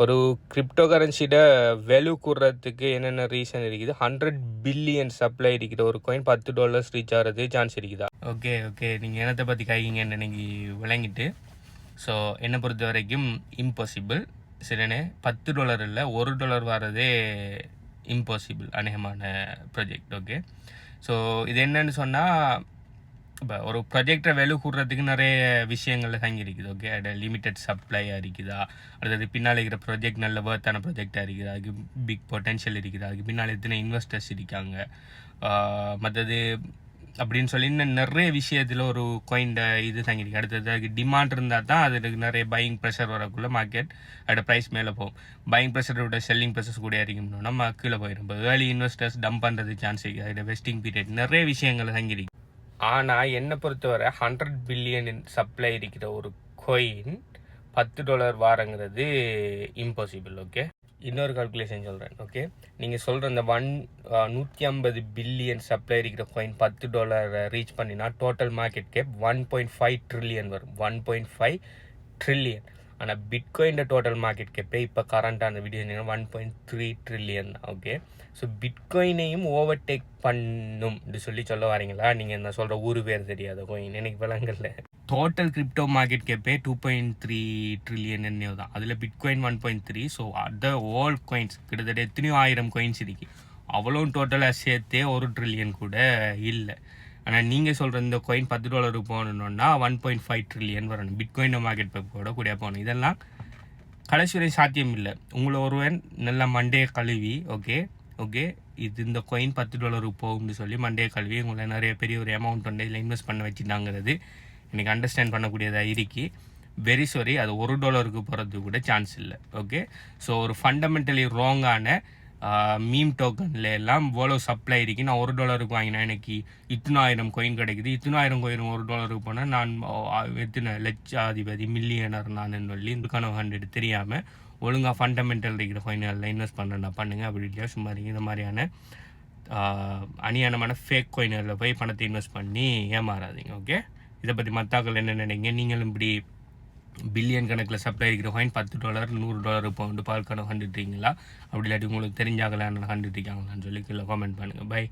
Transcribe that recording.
ஒரு crypto கரன்சியோட value கூடுறதுக்கு என்னென்ன reason இருக்குது? 100 பில்லியன் சப்ளை இருக்கிற ஒரு காயின் $10 ரீச் ஆகிறது சான்ஸ் இருக்குதா? ஓகே நீங்கள் என்னத்தை பற்றி கைங்கன்னு எனக்கு விளங்கிட்டு. ஸோ என்னை பொறுத்த வரைக்கும் இம்பாசிபிள். சரிண்ணே, $10 இல்லை, $1 வர்றதே இம்பாசிபிள் அநேகமான ப்ராஜெக்ட். ஓகே, ஸோ இது என்னன்னு சொன்னால், இப்போ ஒரு ப்ராஜெக்டை வேல்யூ கூடுறதுக்கு நிறைய விஷயங்கள் தங்கி இருக்குது. ஓகே, அது லிமிட்டட் சப்ளையாக இருக்குதா, அடுத்தது பின்னால் இருக்கிற ப்ராஜெக்ட் நல்ல வேர்த்தான ப்ராஜெக்டாக இருக்குதா, அதுக்கு பிக் பொட்டென்ஷியல் இருக்குதா, அதுக்கு பின்னால் எத்தனை இன்வெஸ்டர்ஸ் இருக்காங்க, மற்றது அப்படின்னு சொல்லி இன்னும் நிறைய விஷயத்தில் ஒரு காயின்ட இது தங்கியிருக்கு. அடுத்தது அதுக்கு டிமாண்ட் இருந்தால் தான் அதுக்கு நிறைய பையிங் ப்ரெஷர் வரக்குள்ள மார்க்கெட் அதோட ப்ரைஸ் மேலே போகும். பையிங் ப்ரெஷரோட செல்லிங் ப்ரெஷர்ஸ் கூட இருக்கணும்னா நம்ம கீழே போயிடும். இப்போ ஏர்லி இன்வெஸ்டர்ஸ் டம்ப் பண்ணுறது சான்ஸ் இருக்குது. அதோட வெஸ்டிங் பீரியட் நிறைய விஷயங்கள் தங்கியிருக்கு. ஆனால் என்னை பொறுத்தவரை 100 பில்லியன் சப்ளை இருக்கிற ஒரு காயின் $10 வாரங்கிறது இம்பாசிபிள். ஓகே, இன்னொரு கால்குலேஷன் சொல்கிறேன். ஓகே, நீங்கள் சொல்கிற இந்த 150 பில்லியன் சப்ளை இருக்கிற காயின் $10 ரீச் பண்ணினா டோட்டல் மார்க்கெட் கேப் 1.5 ட்ரில்லியன் வரும். 1.5 ட்ரில்லியன். ஆனால் பிட்காயின் டோட்டல் மார்க்கெட் கேப்பே இப்போ கரண்டான வீடியோ 1.3 ட்ரில்லியன் தான். ஓகே, ஸோ பிட்காயினையும் ஓவர்டேக் பண்ணும் சொல்லி சொல்ல வரீங்களா? நீங்கள் என்ன சொல்கிற ஊரு பேர் தெரியாத காயின் எனக்கு விளங்கல. டோட்டல் கிரிப்டோ மார்க்கெட் கேப்பே 2.3 ட்ரில்லியன் என்னோ தான். அதில் bitcoin 1.3. So other all coins கிட்டத்தட்ட எத்தனையோ 1000 காயின்ஸ் இருக்கு. அவ்வளோ டோட்டலாக சேர்த்தே 1 ட்ரில்லியன் கூட இல்லை. ஆனால் நீங்கள் சொல்கிற இந்த காயின் $10 போகணுன்னா 1.5 ட்ரில்லியன் வரணும். பிட்காயின் மார்க்கெட் பேப்போட கூட போகணும். இதெல்லாம் கடைசி வரை சாத்தியம் இல்லை. உங்களை ஒருவன் நல்லா மண்டே கழுவி ஓகே இது இந்த காயின் $10 போகும்னு சொல்லி மண்டே கழுவி உங்களை நிறைய பெரிய ஒரு அமௌண்ட் வந்து இதில் இன்வெஸ்ட் பண்ண வச்சுட்டாங்கிறது எனக்கு அண்டர்ஸ்டாண்ட் பண்ணக்கூடியதாக இருக்கு. வெரி சாரி, அது $1 போகிறதுக்கு கூட சான்ஸ் இல்லை. ஓகே, ஸோ ஒரு ஃபண்டமெண்டலி ராங்கான மீம் டோக்கன்ல எல்லாம் இவ்வளோ சப்ளை இருக்கு. நான் $1 வாங்கினா எனக்கு 1000 காயின் கிடைக்குது. 1000 காயின் $1 போனால் நான் எத்தனை லட்சாதிபதி மில்லியனர் நான் சொல்லி இந்த கனவு தெரியாமல் ஒழுங்காக ஃபண்டமெண்டல் இருக்கிற காயின்களில் இன்வெஸ்ட் பண்ணுங்க. அப்படி இல்லையா சும்மா இந்த மாதிரியான அநியாயமான ஃபேக் காயின்களில் போய் பணத்தை இன்வெஸ்ட் பண்ணி ஏமாறாதீங்க. ஓகே, இதை பற்றி மத்தாக்கள் என்ன நினைங்க? நீங்களும் இப்படி பில்லியன் கணக்கில் சப்ளை இருக்கிற காயின் $10 $100 பவுண்டு பால் கணக்கு கண்டுட்டீங்களா? அப்படி இல்லாட்டி உங்களுக்கு தெரிஞ்சாகலான்னு கண்டுட்டிருக்காங்களான்னு சொல்லி கீழே காமெண்ட் பண்ணுங்கள். பை.